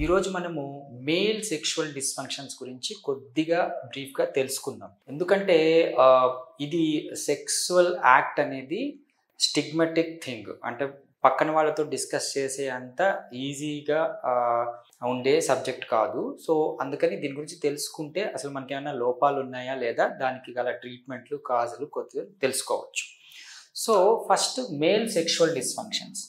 ఈరోజు మనము male sexual dysfunctions గురించి కొద్దిగా బ్రీఫ్గా తెలుసుకుందాం. ఎందుకంటే ఇది సెక్సువల్ యాక్ట్ అనేది స్టిగ్మటిక్ థింగ్. అంటే పక్కన వాళ్ళతో డిస్కస్ చేసే అంత ఈజీగా ఉండే సబ్జెక్ట్ కాదు. సో అందుకని దీని గురించి తెలుసుకుంటే అసలు మనకి ఏమైనా లోపాలు ఉన్నాయా లేదా, దానికి గల ట్రీట్మెంట్లు, కాజులు కొద్దిగా తెలుసుకోవచ్చు. So first male sexual dysfunctions.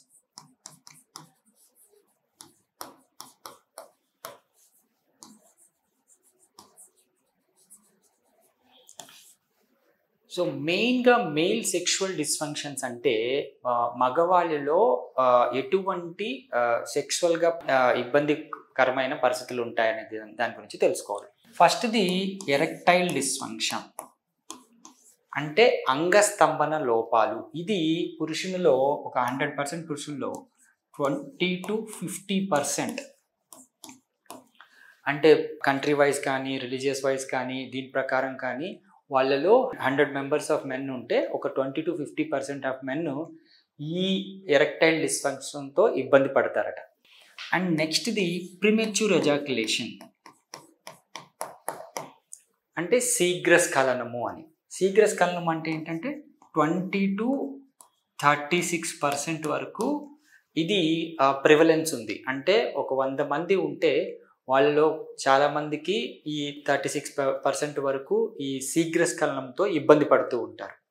So మెయిన్గా మేల్ సెక్షువల్ డిస్ఫంక్షన్స్ అంటే మగవాళ్ళలో ఎటువంటి సెక్షువల్గా ఇబ్బందికరమైన పరిస్థితులు ఉంటాయనేది దాని గురించి తెలుసుకోవాలి. ఫస్ట్ది ఎరెక్టైల్ డిస్ఫంక్షన్ అంటే అంగస్తంభన లోపాలు. ఇది పురుషునిలో ఒక 100% పురుషుల్లో 20 to 50%, అంటే కంట్రీ వైజ్ కానీ రిలీజియస్ వైజ్ కానీ దీని ప్రకారం కానీ వాళ్ళలో 100 మెంబర్స్ ఆఫ్ మెన్ ఉంటే ఒక 20 to 50% ఆఫ్ మెన్ ఈ ఎరెక్టైల్ డిస్ఫంక్షన్తో ఇబ్బంది పడతారట. అండ్ నెక్స్ట్ది ప్రిమెచ్యూర్ ఎజాక్యులేషన్ అంటే శీఘ్రస్ఖలనము అని. శీఘ్రస్ఖలనం అంటే ఏంటంటే 20 to 36% వరకు ఇది ప్రివలెన్స్ ఉంది. అంటే ఒక 100 మంది ఉంటే వాళ్ళలో చాలామందికి ఈ 36% వరకు ఈ శీఘ్రస్ఖలనంతో ఇబ్బంది పడుతూ ఉంటారు.